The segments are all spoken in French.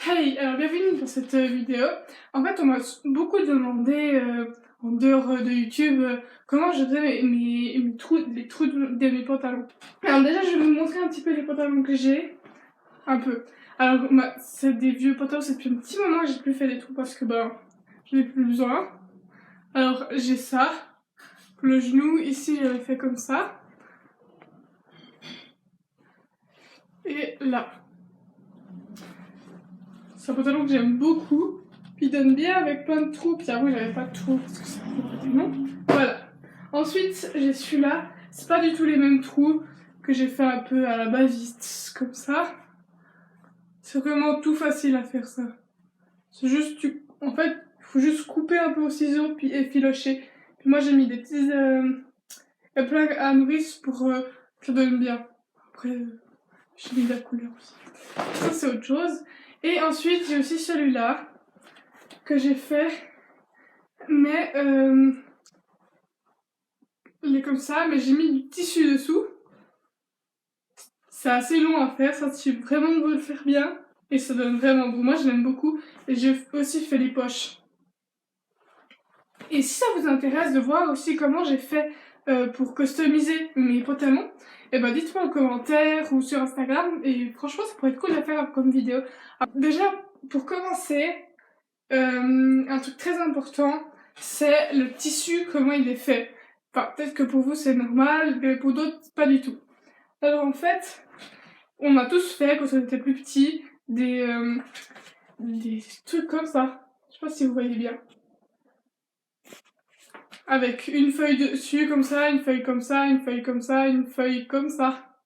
Hey, alors bienvenue dans cette vidéo. En fait, on m'a beaucoup demandé en dehors de YouTube comment je faisais mes trous, les trous de mes pantalons. Alors déjà, je vais vous montrer un petit peu les pantalons que j'ai. Un peu. Alors, c'est des vieux pantalons, c'est depuis un petit moment que j'ai plus fait des trous parce que j'en ai plus besoin. Alors, j'ai ça. Le genou, ici, j'avais fait comme ça. Et là. C'est un pantalon que j'aime beaucoup. Puis il donne bien avec plein de trous. Puis après, j'avais pas de trous parce que c'est non. Voilà. Ensuite, j'ai celui-là. C'est pas du tout les mêmes trous que j'ai fait un peu à la base, comme ça. C'est vraiment tout facile à faire ça. C'est juste, en fait, il faut juste couper un peu au ciseau puis effilocher. Puis moi, j'ai mis des petits plaques à nourrice pour que ça donne bien. Après, j'ai mis de la couleur aussi. Ça, c'est autre chose. Et ensuite, j'ai aussi celui-là que j'ai fait, mais il est comme ça, mais j'ai mis du tissu dessous. C'est assez long à faire, ça si vraiment on veut le faire bien, et ça donne vraiment beau. Moi je l'aime beaucoup, et j'ai aussi fait les poches. Et si ça vous intéresse de voir aussi comment j'ai fait pour customiser mes pantalons, et ben dites-moi en commentaire ou sur Instagram, et franchement ça pourrait être cool à faire comme vidéo. Alors, déjà, pour commencer, un truc très important, c'est le tissu, comment il est fait. Enfin, peut-être que pour vous c'est normal, mais pour d'autres pas du tout. Alors en fait, on a tous fait quand on était plus petit des trucs comme ça. Je sais pas si vous voyez bien. Avec une feuille dessus comme ça, une feuille comme ça, une feuille comme ça, une feuille comme ça.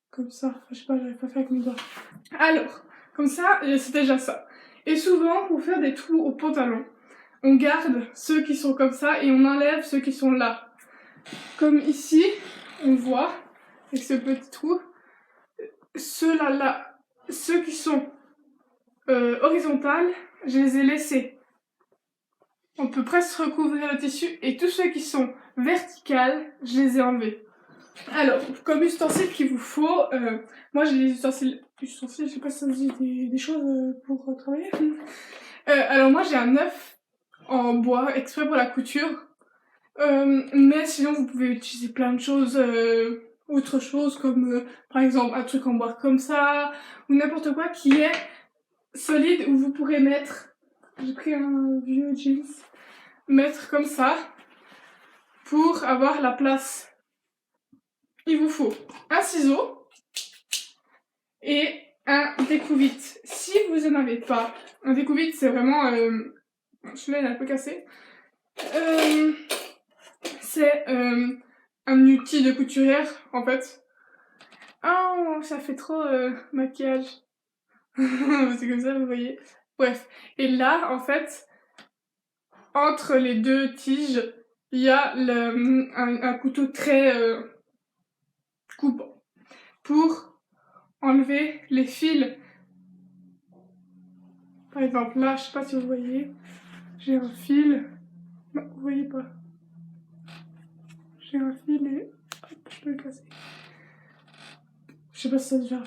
Comme ça. Enfin, je sais pas, j'arrive pas à faire avec mes doigts. Alors, comme ça, c'est déjà ça. Et souvent, pour faire des trous au pantalon, on garde ceux qui sont comme ça et on enlève ceux qui sont là. Comme ici, on voit, avec ce petit trou, ceux-là, là, ceux qui sont horizontales, je les ai laissés. On peut presque recouvrir le tissu et tous ceux qui sont verticales, je les ai enlevés. Alors, comme ustensile qu'il vous faut, moi j'ai des ustensiles, je sais pas si ça dit des choses pour travailler. Alors moi j'ai un œuf en bois exprès pour la couture, mais sinon vous pouvez utiliser plein de choses, autre chose comme par exemple un truc en bois comme ça, ou n'importe quoi qui est solide où vous pourrez mettre, j'ai pris un vieux jeans, mettre comme ça pour avoir la place. Il vous faut un ciseau et un découvite. Si vous en avez pas, un découvite c'est vraiment, celui-là il est un peu cassé. C'est un outil de couturière en fait. Oh, ça fait trop maquillage. C'est comme ça, vous voyez. Bref. Et là, en fait, entre les deux tiges, il y a un couteau très coupant pour enlever les fils. Par exemple, là, je sais pas si vous voyez, j'ai un fil. Non, vous voyez pas. J'ai un fil et hop, je peux le casser. Je sais pas si ça se voit.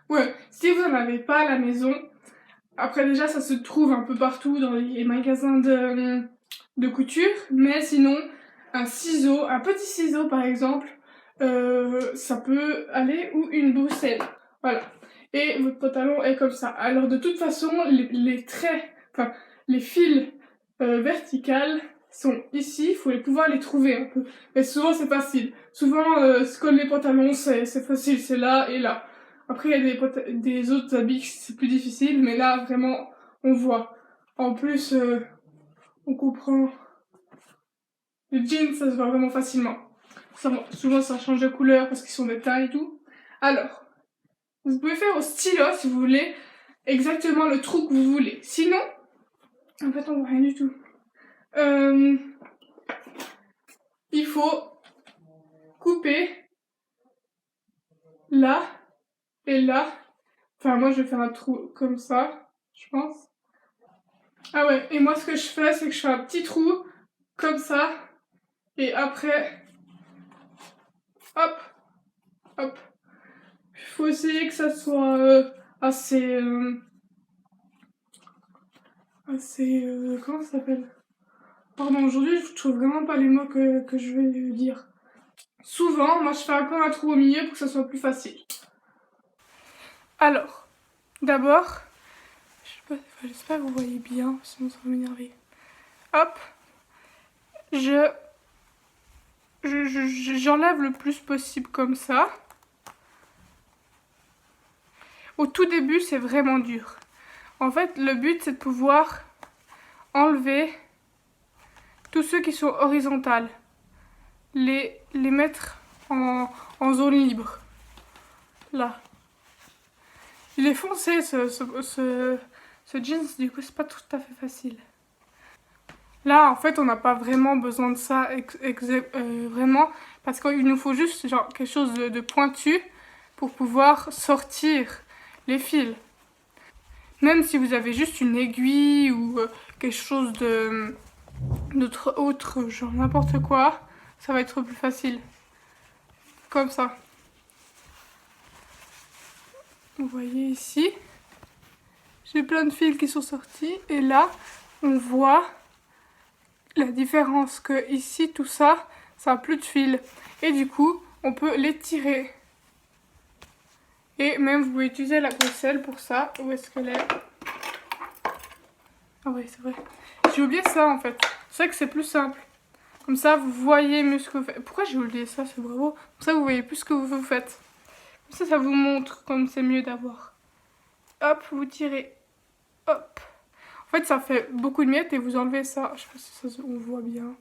Ouais, si vous en avez pas à la maison, après déjà ça se trouve un peu partout dans les magasins de couture, mais sinon un ciseau, un petit ciseau par exemple, ça peut aller, ou une bousselle. Voilà. Et votre pantalon est comme ça. Alors de toute façon, les traits, enfin les fils verticales sont ici, il faut pouvoir les trouver un peu. Mais souvent c'est facile. Souvent, comme les pantalons, c'est facile, c'est là et là. Après, il y a des autres habits, c'est plus difficile, mais là, vraiment, on voit. En plus, on comprend. Les jeans, ça se voit vraiment facilement. Souvent, ça change de couleur parce qu'ils sont des teints et tout. Alors, vous pouvez faire au stylo si vous voulez exactement le trou que vous voulez. Sinon, en fait, on voit rien du tout. Il faut couper là et là. Enfin, moi, je vais faire un trou comme ça, je pense. Ah ouais, et moi, ce que je fais, c'est que je fais un petit trou comme ça. Et après, hop, hop. Il faut essayer que ça soit assez... comment ça s'appelle? Pardon, aujourd'hui je trouve vraiment pas les mots que je vais dire. Souvent, moi je fais encore un trou au milieu pour que ça soit plus facile. Alors, d'abord, j'espère que vous voyez bien, sinon ça va m'énerver. Hop, j'enlève le plus possible comme ça. Au tout début, c'est vraiment dur. En fait, le but, c'est de pouvoir enlever tous ceux qui sont horizontales. Les mettre en zone libre. Là. Il est foncé, ce jeans, du coup, c'est pas tout à fait facile. Là, en fait, on n'a pas vraiment besoin de ça, vraiment, parce qu'il nous faut juste genre, quelque chose de pointu pour pouvoir sortir les fils. Même si vous avez juste une aiguille ou quelque chose autre, genre n'importe quoi, ça va être plus facile. Comme ça. Vous voyez ici, j'ai plein de fils qui sont sortis et là, on voit la différence que ici, tout ça, ça a plus de fils. Et du coup, on peut les tirer. Et même, vous pouvez utiliser la gouttière pour ça. Où est-ce qu'elle est? Ah ouais, c'est vrai. J'ai oublié ça, en fait. C'est vrai que c'est plus simple. Comme ça, vous voyez mieux ce que vous faites. Pourquoi j'ai oublié ça? C'est bravo. Comme ça, vous voyez plus ce que vous faites. Comme ça vous montre comme c'est mieux d'avoir. Hop, vous tirez. Hop. En fait, ça fait beaucoup de miettes et vous enlevez ça. Je sais pas si ça on voit bien.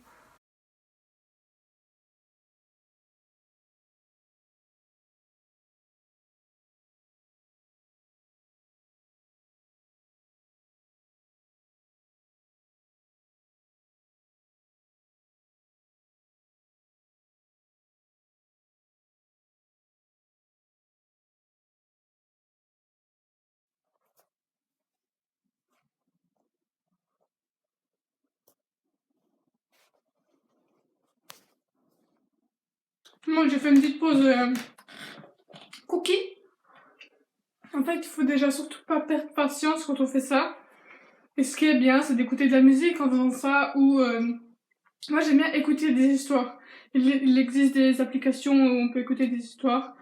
Moi, j'ai fait une petite pause cookie. En fait, il faut déjà surtout pas perdre patience quand on fait ça. Et ce qui est bien, c'est d'écouter de la musique en faisant ça ou... moi, j'aime bien écouter des histoires. Il existe des applications où on peut écouter des histoires.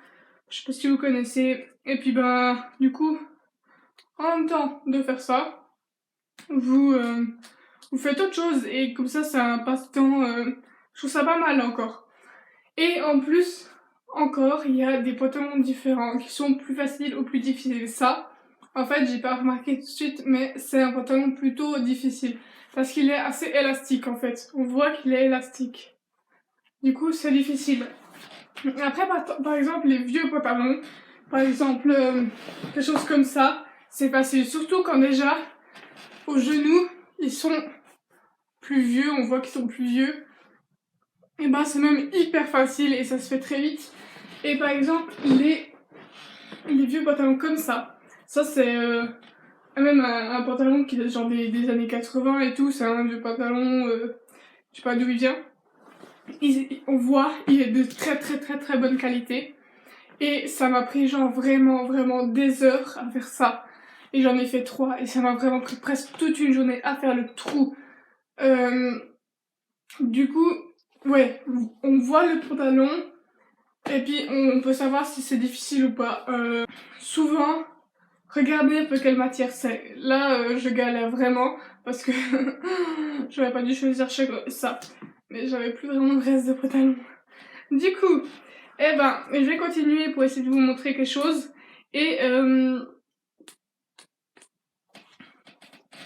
Je sais pas si vous connaissez. Et puis, ben, du coup, en même temps de faire ça, vous, vous faites autre chose. Et comme ça, c'est un passe-temps. Je trouve ça pas mal encore. Et en plus, encore, il y a des pantalons différents qui sont plus faciles ou plus difficiles. Ça, en fait, j'ai pas remarqué tout de suite, mais c'est un pantalon plutôt difficile. Parce qu'il est assez élastique, en fait. On voit qu'il est élastique. Du coup, c'est difficile. Après, par exemple, les vieux pantalons, par exemple, quelque chose comme ça, c'est facile. Surtout quand déjà, aux genoux, ils sont plus vieux, on voit qu'ils sont plus vieux. Et ben, c'est même hyper facile et ça se fait très vite. Et par exemple, les vieux pantalons comme ça c'est même un pantalon qui est genre des années 80 et tout, c'est un vieux pantalon, je sais pas d'où il vient. On voit, il est de très très très très bonne qualité. Et ça m'a pris genre vraiment des heures à faire ça. Et j'en ai fait 3 et ça m'a vraiment pris presque toute une journée à faire le trou. Du coup, ouais, on voit le pantalon. Et puis on peut savoir si c'est difficile ou pas. Souvent, regardez un peu quelle matière c'est. Là, je galère vraiment parce que j'aurais pas dû choisir ça. Mais j'avais plus vraiment de reste de pantalon. Du coup, eh ben, je vais continuer pour essayer de vous montrer quelque chose. Et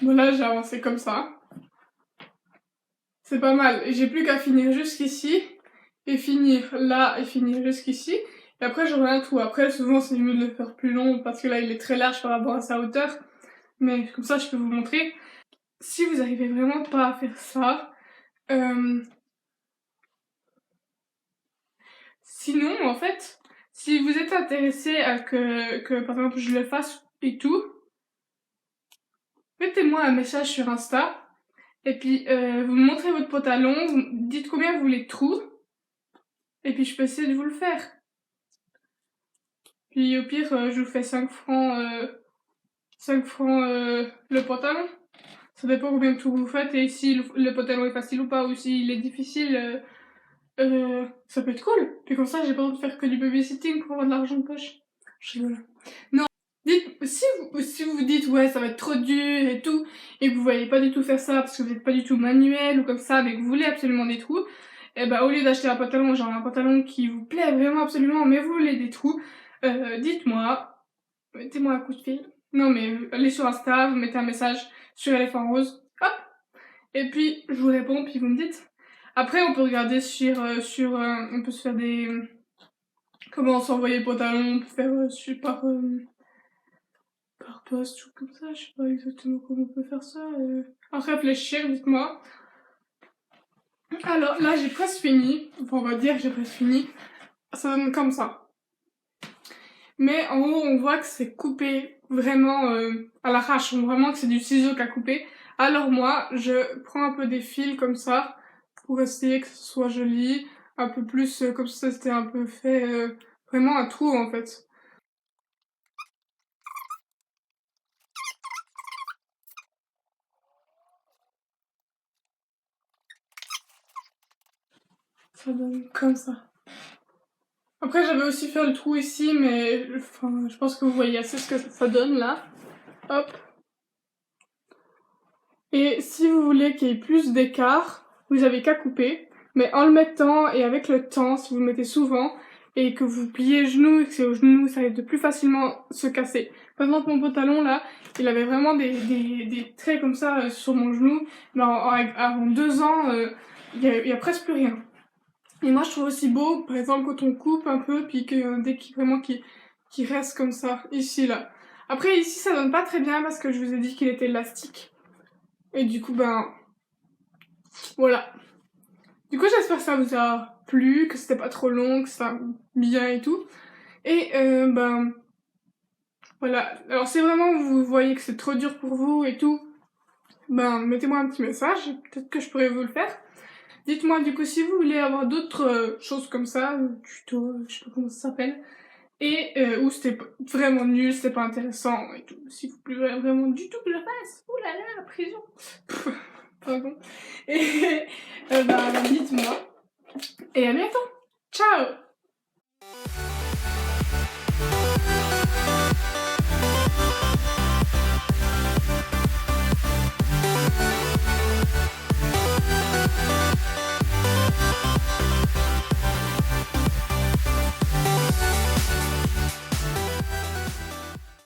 voilà, j'ai avancé comme ça. C'est pas mal. Et j'ai plus qu'à finir jusqu'ici. Et finir là et finir jusqu'ici. Et après j'aurai un trou. Après souvent c'est mieux de le faire plus long parce que là il est très large par rapport à sa hauteur. Mais comme ça je peux vous montrer. Si vous arrivez vraiment pas à faire ça, sinon en fait, si vous êtes intéressé à que par exemple je le fasse et tout, mettez-moi un message sur Insta. Et puis vous me montrez votre pantalon, vous me dites combien vous voulez de trous. Et puis je peux essayer de vous le faire. Puis au pire, je vous fais 5 francs 5 francs le pantalon. Ça dépend combien de tours vous faites et si le pantalon est facile ou pas, ou s'il est difficile, ça peut être cool. Puis comme ça, j'ai pas besoin de faire que du babysitting pour avoir de l'argent de poche. Je rigole. Non, dites, si vous dites ouais, ça va être trop dur et tout, et que vous voyez pas du tout faire ça parce que vous êtes pas du tout manuel ou comme ça, mais que vous voulez absolument des trous, et bah au lieu d'acheter un pantalon, genre un pantalon qui vous plaît vraiment absolument, mais vous voulez des trous, dites-moi, mettez-moi un coup de fil. Non mais allez sur Insta, vous mettez un message sur Éléphant Rose, hop, et puis je vous réponds, puis vous me dites. Après, on peut regarder on peut se faire des, comment s'envoyer le pantalon, on peut faire par poste ou comme ça, je sais pas exactement comment on peut faire ça. À réfléchir, dites-moi. Alors là, j'ai presque fini, enfin on va dire que j'ai presque fini. Ça donne comme ça. Mais en haut, on voit que c'est coupé vraiment à l'arrache, on voit vraiment que c'est du ciseau qu'a coupé. Alors moi, je prends un peu des fils comme ça pour essayer que ce soit joli, un peu plus comme ça c'était un peu fait vraiment un trou en fait. Ça donne comme ça. Après j'avais aussi fait le trou ici mais enfin, je pense que vous voyez assez ce que ça donne là. Hop. Et si vous voulez qu'il y ait plus d'écart, vous avez qu'à couper. Mais en le mettant et avec le temps, si vous le mettez souvent, et que vous pliez les genoux et que c'est au genou, ça risque de plus facilement se casser. Par exemple, mon pantalon là, il avait vraiment des traits comme ça sur mon genou. Mais en 2 ans, il y a presque plus rien. Et moi, je trouve aussi beau, par exemple, quand on coupe un peu, puis que dès qu'il reste comme ça, ici là. Après, ici, ça donne pas très bien parce que je vous ai dit qu'il était élastique. Et du coup, ben, voilà. Du coup, j'espère que ça vous a plu, que c'était pas trop long, que ça bien et tout. Et ben, voilà. Alors, si vraiment vous voyez que c'est trop dur pour vous et tout, ben, mettez-moi un petit message, peut-être que je pourrais vous le faire. Dites-moi du coup si vous voulez avoir d'autres choses comme ça, tuto, je sais pas comment ça s'appelle, et où c'était vraiment nul, c'était pas intéressant et tout. Si vous voulez vraiment du tout que je fasse, oulala, la prison. Pardon. Et ben, dites-moi. Et à bientôt. Ciao!